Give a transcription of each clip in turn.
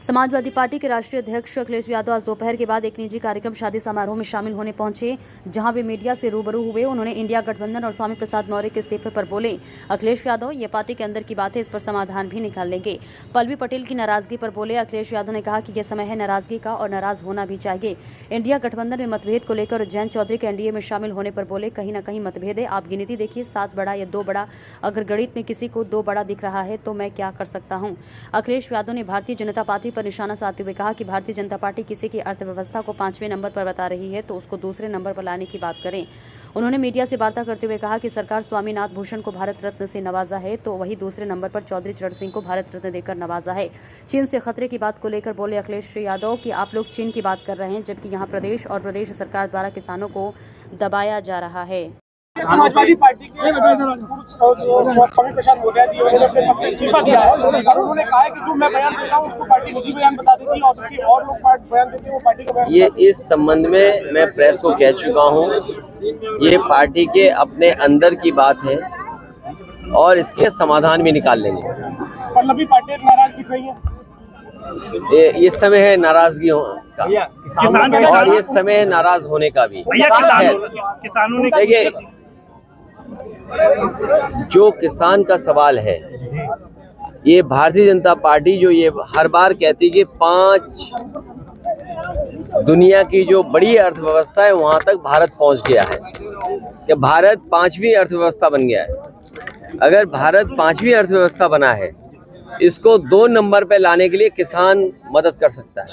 Samajwadi party के राष्ट्रीय अध्यक्ष अखिलेश यादव आज दोपहर के बाद एक निजी कार्यक्रम शादी समारोह में शामिल होने पहुंचे, जहां वे मीडिया से रूबरू हुए। उन्होंने इंडिया गठबंधन और स्वामी प्रसाद मौर्य के इस्तीफे पर बोले। अखिलेश यादव ये पार्टी के अंदर की बात है, इस पर समाधान भी निकाल लेंगे। पल्लवी पटेल की नाराजगी पर बोले अखिलेश यादव ने कहा कि यह समय है नाराजगी का और नाराज होना भी चाहिए। इंडिया गठबंधन में मतभेद को लेकर जयंत चौधरी के एनडीए में शामिल होने पर बोले कहीं न कहीं मतभेद है। आप गिनती देखिए, 7 बड़ा या 2 बड़ा। अगर गणित में किसी को 2 बड़ा दिख रहा है तो मैं क्या कर सकता हूं। अखिलेश यादव ने भारतीय जनता पार्टी पर निशाना साधते हुए कहा कि भारतीय जनता पार्टी किसी की अर्थव्यवस्था को 5वें नंबर पर बता रही है तो उसको दूसरे नंबर पर लाने की बात करें। उन्होंने मीडिया से वार्ता करते हुए कहा कि सरकार स्वामीनाथ भूषण को भारत रत्न से नवाजा है तो वही दूसरे नंबर पर चौधरी चरण सिंह को भारत रत्न देकर नवाजा है। चीन से खतरे की बात को लेकर बोले अखिलेश यादव कि आप लोग चीन की बात कर रहे हैं, जबकि यहाँ प्रदेश और प्रदेश सरकार द्वारा किसानों को दबाया जा रहा है। समाजवादी पार्टी के स्वामी प्रसाद मौर्य जी उन्होंने अपने पद से इस्तीफा दिया है और उन्होंने कहा है कि जो मैं बयान देता हूं उसको पार्टी निजी बयान बता देती है और जबकि और लोग बयान देते हैं वो पार्टी का बयान। ये इस संबंध में मैं प्रेस को कह चुका हूं, ये पार्टी के अपने अंदर की बात है और इसके समाधान भी निकाल लेंगे। पल्लवी पटेल नाराज दिख रही है, ये समय है नाराजगी का और ये समय है नाराज होने का भी। किसानों ने देखिए, जो किसान का सवाल है, ये भारतीय जनता पार्टी जो ये हर बार कहती है कि 5 दुनिया की जो बड़ी अर्थव्यवस्था है वहां तक भारत पहुंच गया है, कि भारत 5वीं अर्थव्यवस्था बन गया है। अगर भारत 5वीं अर्थव्यवस्था बना है, इसको 2 नंबर पे लाने के लिए किसान मदद कर सकता है।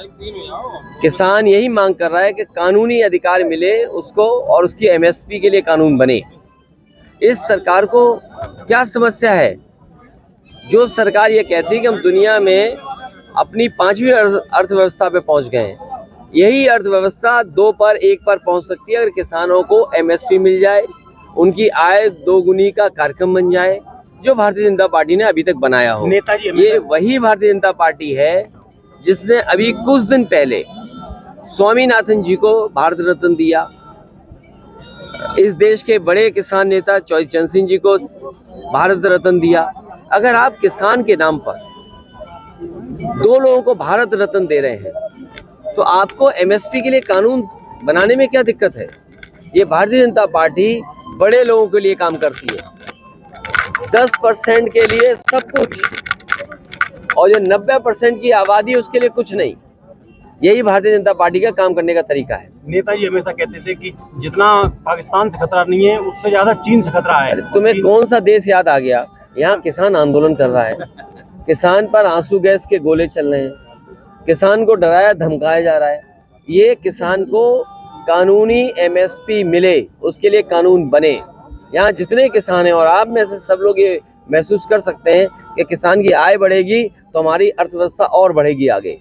किसान यही मांग कर रहा है कि कानूनी अधिकार मिले उसको और उसकी एमएसपी के लिए कानून बने। इस सरकार को क्या समस्या है? जो सरकार ये कहती है कि हम दुनिया में अपनी 5वीं अर्थव्यवस्था पे पहुंच गए हैं, यही अर्थव्यवस्था 2 पर 1 पर पहुंच सकती है अगर किसानों को एमएसपी मिल जाए, उनकी आय 2 गुनी का कार्यक्रम बन जाए, जो भारतीय जनता पार्टी ने अभी तक बनाया हो। ये वही भारतीय जनता पार्टी है जिसने अभी कुछ दिन पहले स्वामीनाथन जी को भारत रत्न दिया, इस देश के बड़े किसान नेता चौधरी चरण सिंह जी को भारत रत्न दिया। अगर आप किसान के नाम पर 2 लोगों को भारत रत्न दे रहे हैं तो आपको एमएसपी के लिए कानून बनाने में क्या दिक्कत है? ये भारतीय जनता पार्टी बड़े लोगों के लिए काम करती है, 10% के लिए सब कुछ, और जो 90% की आबादी उसके लिए कुछ नहीं। यही भारतीय जनता पार्टी का काम करने का तरीका है। नेताजी हमेशा कहते थे कि जितना पाकिस्तान से खतरा नहीं है उससे ज्यादा चीन से खतरा है। तुम्हें कौन सा देश याद आ गया? यहाँ किसान आंदोलन कर रहा है, किसान पर आंसू गैस के गोले चल रहे हैं, किसान को डराया धमकाया जा रहा है। ये किसान को कानूनी एमएसपी मिले उसके लिए कानून बने। यहाँ जितने किसान हैं और आप में से सब लोग ये महसूस कर सकते हैं कि किसान की आय बढ़ेगी तो हमारी अर्थव्यवस्था और बढ़ेगी आगे।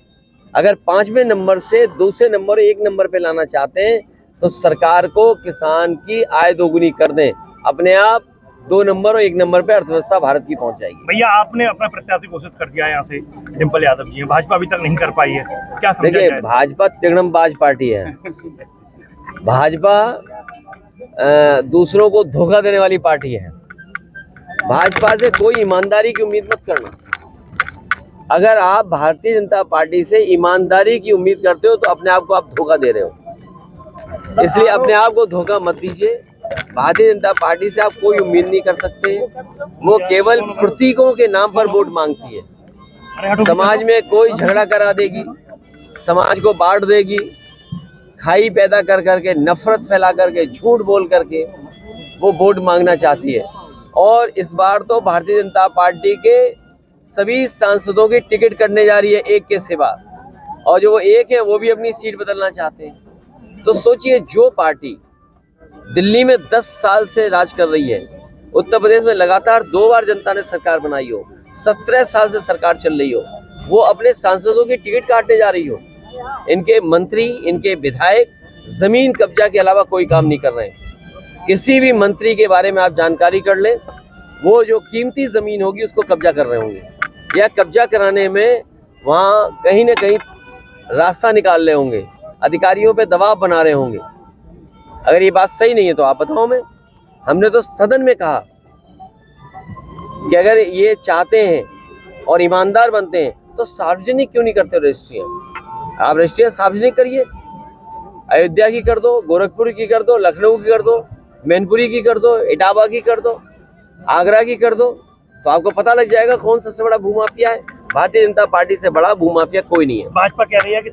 अगर 5वें नंबर से दूसरे नंबर 1 नंबर पे लाना चाहते हैं तो सरकार को किसान की आय 2 गुनी कर दें, अपने आप 2 नंबर और 1 नंबर पे अर्थव्यवस्था भारत की पहुंच जाएगी। भैया, आपने अपना प्रत्याशी घोषित कर दिया है, यहाँ से डिम्पल यादव जी हैं, भाजपा अभी तक नहीं कर पाई है, क्या समझा जाए? देखिए, भाजपा तिगड़मबाज पार्टी है। भाजपा दूसरों को धोखा देने वाली पार्टी है। भाजपा से कोई ईमानदारी की उम्मीद मत करना। अगर आप भारतीय जनता पार्टी से ईमानदारी की उम्मीद करते हो तो अपने आप को आप धोखा दे रहे हो, इसलिए अपने आप को धोखा मत दीजिए। भारतीय जनता पार्टी से आप कोई उम्मीद नहीं कर सकते। वो केवल प्रतीकों के नाम पर वोट मांगती है। समाज में कोई झगड़ा करा देगी, समाज को बांट देगी, खाई पैदा कर करके, नफरत फैला करके, झूठ बोल करके वो वोट मांगना चाहती है। और इस बार तो भारतीय जनता पार्टी के सभी सांसदों की टिकट कटने जा रही है, एक के सिवा, और जो वो एक है वो भी अपनी सीट बदलना चाहते हैं। तो सोचिए, जो पार्टी दिल्ली में 10 साल से राज कर रही है, उत्तर प्रदेश में लगातार 2 बार जनता ने सरकार बनाई हो, 17 साल से सरकार चल रही हो, वो अपने सांसदों की टिकट काटने जा रही हो। इनके मंत्री, इनके विधायक जमीन कब्जा के अलावा कोई काम नहीं कर रहे हैं। किसी भी मंत्री के बारे में आप जानकारी कर लें, वो जो कीमती जमीन होगी उसको कब्जा कर रहे होंगे, या कब्जा कराने में वहाँ कहीं न कहीं रास्ता निकाल रहे होंगे, अधिकारियों पे दबाव बना रहे होंगे। अगर ये बात सही नहीं है तो आप बताओ। हमने तो सदन में कहा कि अगर ये चाहते हैं और ईमानदार बनते हैं तो सार्वजनिक क्यों नहीं करते रजिस्ट्रियां? आप रजिस्ट्रियां सार्वजनिक करिए। अयोध्या की कर दो, गोरखपुर की कर दो, लखनऊ की कर दो, मैनपुरी की कर दो, इटावा की कर दो, आगरा की कर दो, तो आपको पता लग जाएगा कौन सबसे बड़ा भूमाफिया है। भारतीय जनता पार्टी से बड़ा भूमाफिया कोई नहीं है। भाजपा कह रही है कि